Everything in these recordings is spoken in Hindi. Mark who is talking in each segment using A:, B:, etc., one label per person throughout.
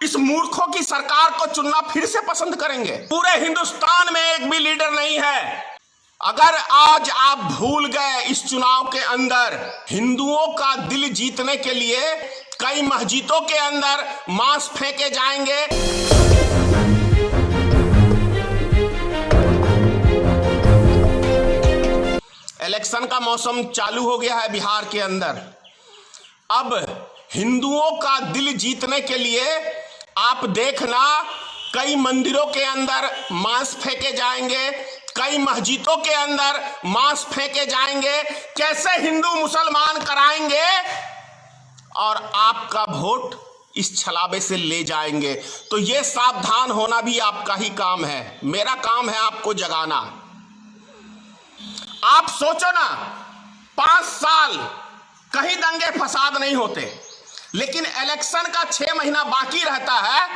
A: इस मूर्खों की सरकार को चुनना फिर से पसंद करेंगे? पूरे हिंदुस्तान में एक भी लीडर नहीं है। अगर आज आप भूल गए इस चुनाव के अंदर हिंदुओं का दिल जीतने के लिए कई मस्जिदों के अंदर मांस फेंके जाएंगे। इलेक्शन का मौसम चालू हो गया है बिहार के अंदर। अब हिंदुओं का दिल जीतने के लिए आप देखना कई मंदिरों के अंदर मांस फेंके जाएंगे, कई मस्जिदों के अंदर मांस फेंके जाएंगे। कैसे हिंदू मुसलमान कराएंगे और आपका वोट इस छलावे से ले जाएंगे। तो ये सावधान होना भी आपका ही काम है। मेरा काम है आपको जगाना। आप सोचो ना, 5 साल कहीं दंगे फसाद नहीं होते, लेकिन इलेक्शन का 6 महीना बाकी रहता है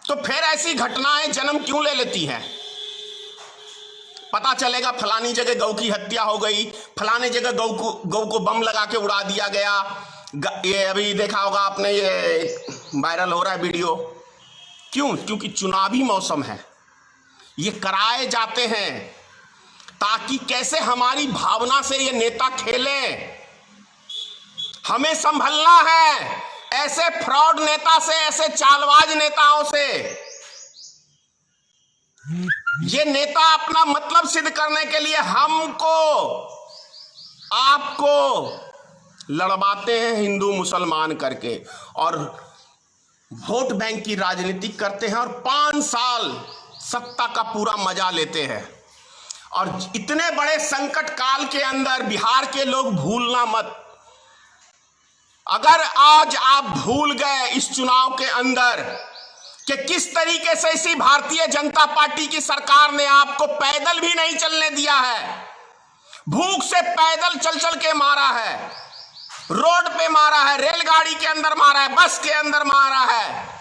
A: तो फिर ऐसी घटनाएं जन्म क्यों ले लेती हैं? पता चलेगा फलानी जगह गौ की हत्या हो गई, फलानी जगह गौ को बम लगा के उड़ा दिया गया। ये अभी देखा होगा आपने, ये वायरल हो रहा है वीडियो। क्यों? क्योंकि चुनावी मौसम है। ये कराए जाते हैं ताकि कैसे हमारी भावना से ये नेता खेलें। हमें संभलना है ऐसे फ्रॉड नेता से, ऐसे चालबाज नेताओं से। ये नेता अपना मतलब सिद्ध करने के लिए हमको आपको लड़वाते हैं हिंदू मुसलमान करके, और वोट बैंक की राजनीति करते हैं और 5 साल सत्ता का पूरा मजा लेते हैं। और इतने बड़े संकट काल के अंदर बिहार के लोग भूलना मत, अगर आज आप भूल गए इस चुनाव के अंदर कि किस तरीके से इसी भारतीय जनता पार्टी की सरकार ने आपको पैदल भी नहीं चलने दिया है, भूख से पैदल चल चल के मारा है, रोड पे मारा है, रेलगाड़ी के अंदर मारा है, बस के अंदर मारा है।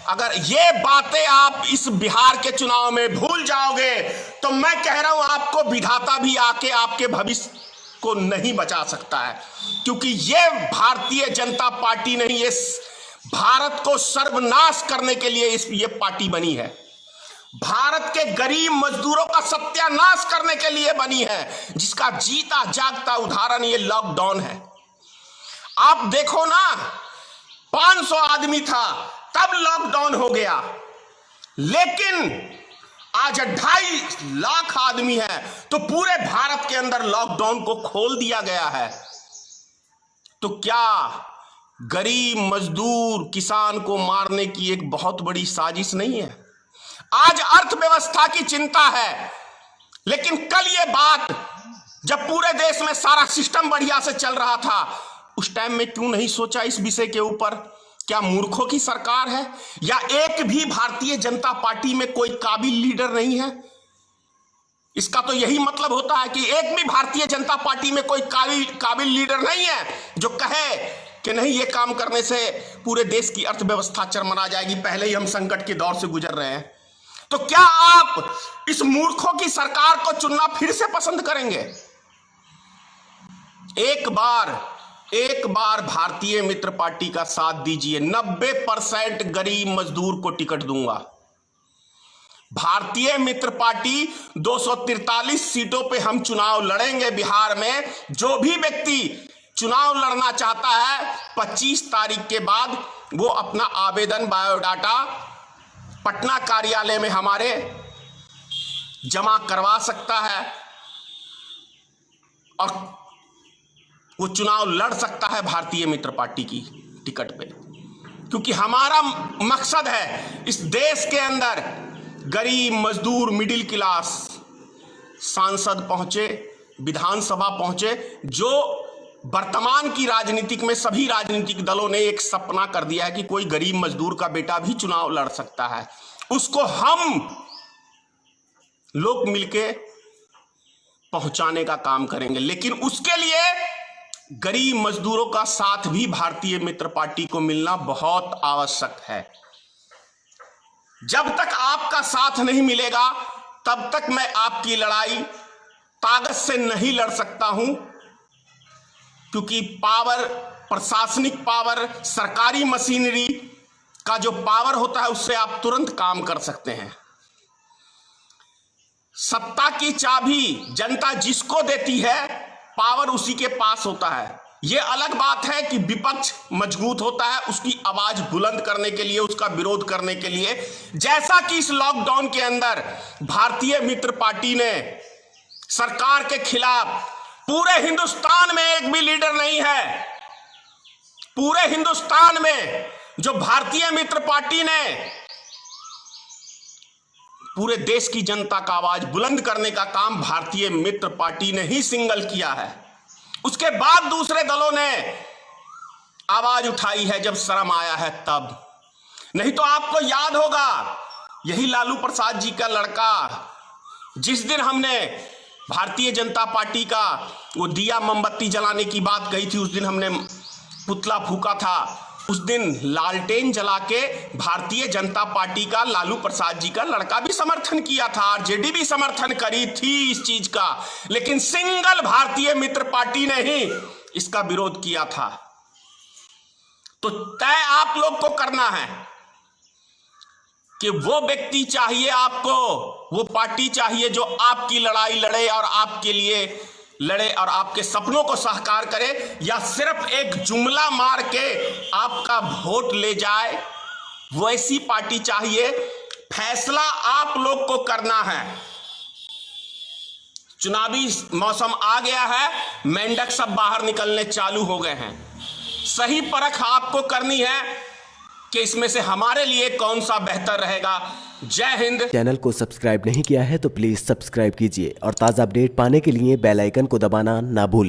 A: अगर ये बातें आप इस बिहार के चुनाव में भूल जाओगे तो मैं कह रहा हूं आपको विधाता भी आके आपके भविष्य को नहीं बचा सकता है। क्योंकि ये भारतीय जनता पार्टी नहीं, ये भारत को सर्वनाश करने के लिए ये पार्टी बनी है। भारत के गरीब मजदूरों का सत्यानाश करने के लिए बनी है, जिसका जीता जागता उदाहरण ये लॉकडाउन है। आप देखो ना, 500 आदमी था तब लॉकडाउन हो गया, लेकिन आज 2.5 लाख आदमी है तो पूरे भारत के अंदर लॉकडाउन को खोल दिया गया है। तो क्या गरीब मजदूर किसान को मारने की एक बहुत बड़ी साजिश नहीं है? आज अर्थव्यवस्था की चिंता है, लेकिन कल ये बात जब पूरे देश में सारा सिस्टम बढ़िया से चल रहा था, उस टाइम में क्यों नहीं सोचा इस विषय के ऊपर? क्या मूर्खों की सरकार है? या एक भी भारतीय जनता पार्टी में कोई काबिल लीडर नहीं है? इसका तो यही मतलब होता है कि एक भी भारतीय जनता पार्टी में कोई काबिल लीडर नहीं है जो कहे कि नहीं, ये काम करने से पूरे देश की अर्थव्यवस्था चरमरा जाएगी, पहले ही हम संकट के दौर से गुजर रहे हैं। तो क्या आप इस मूर्खों की सरकार को चुनना फिर से पसंद करेंगे? एक बार भारतीय मित्र पार्टी का साथ दीजिए, 90% गरीब मजदूर को टिकट दूंगा। भारतीय मित्र पार्टी 243 सीटों पे हम चुनाव लड़ेंगे बिहार में। जो भी व्यक्ति चुनाव लड़ना चाहता है 25 तारीख के बाद वो अपना आवेदन बायोडाटा पटना कार्यालय में हमारे जमा करवा सकता है और वो चुनाव लड़ सकता है भारतीय मित्र पार्टी की टिकट पे। क्योंकि हमारा मकसद है इस देश के अंदर गरीब मजदूर मिडिल क्लास सांसद पहुंचे, विधानसभा पहुंचे। जो वर्तमान की राजनीतिक में सभी राजनीतिक दलों ने एक सपना कर दिया है कि कोई गरीब मजदूर का बेटा भी चुनाव लड़ सकता है, उसको हम लोग मिलके पहुंचाने का काम करेंगे। लेकिन उसके लिए गरीब मजदूरों का साथ भी भारतीय मित्र पार्टी को मिलना बहुत आवश्यक है। जब तक आपका साथ नहीं मिलेगा तब तक मैं आपकी लड़ाई ताकत से नहीं लड़ सकता हूं, क्योंकि पावर, प्रशासनिक पावर, सरकारी मशीनरी का जो पावर होता है उससे आप तुरंत काम कर सकते हैं। सत्ता की चाबी जनता जिसको देती है, पावर उसी के पास होता है। यह अलग बात है कि विपक्ष मजबूत होता है उसकी आवाज बुलंद करने के लिए, उसका विरोध करने के लिए। जैसा कि इस लॉकडाउन के अंदर भारतीय मित्र पार्टी ने सरकार के खिलाफ, पूरे हिंदुस्तान में एक भी लीडर नहीं है, पूरे हिंदुस्तान में जो भारतीय मित्र पार्टी ने पूरे देश की जनता का आवाज बुलंद करने का काम भारतीय मित्र पार्टी ने ही सिंगल किया है। उसके बाद दूसरे दलों ने आवाज उठाई है जब शर्म आया है तब। नहीं तो आपको याद होगा, यही लालू प्रसाद जी का लड़का, जिस दिन हमने भारतीय जनता पार्टी का वो दिया मोमबत्ती जलाने की बात कही थी, उस दिन हमने पुतला फूका था। उस दिन लालटेन जला के भारतीय जनता पार्टी का लालू प्रसाद जी का लड़का भी समर्थन किया था, आरजेडी भी समर्थन करी थी इस चीज का, लेकिन सिंगल भारतीय मित्र पार्टी ने ही इसका विरोध किया था। तो तय आप लोग को करना है कि वो व्यक्ति चाहिए आपको, वो पार्टी चाहिए जो आपकी लड़ाई लड़े और आपके लिए लड़े और आपके सपनों को साकार करे, या सिर्फ एक जुमला मार के आपका वोट ले जाए, वैसी पार्टी चाहिए। फैसला आप लोग को करना है। चुनावी मौसम आ गया है, मेंढक सब बाहर निकलने चालू हो गए हैं। सही परख आपको करनी है कि इसमें से हमारे लिए कौन सा बेहतर रहेगा। जय हिंद।
B: चैनल को सब्सक्राइब नहीं किया है तो प्लीज सब्सक्राइब कीजिए और ताज़ा अपडेट पाने के लिए बेल आइकन को दबाना ना भूलें।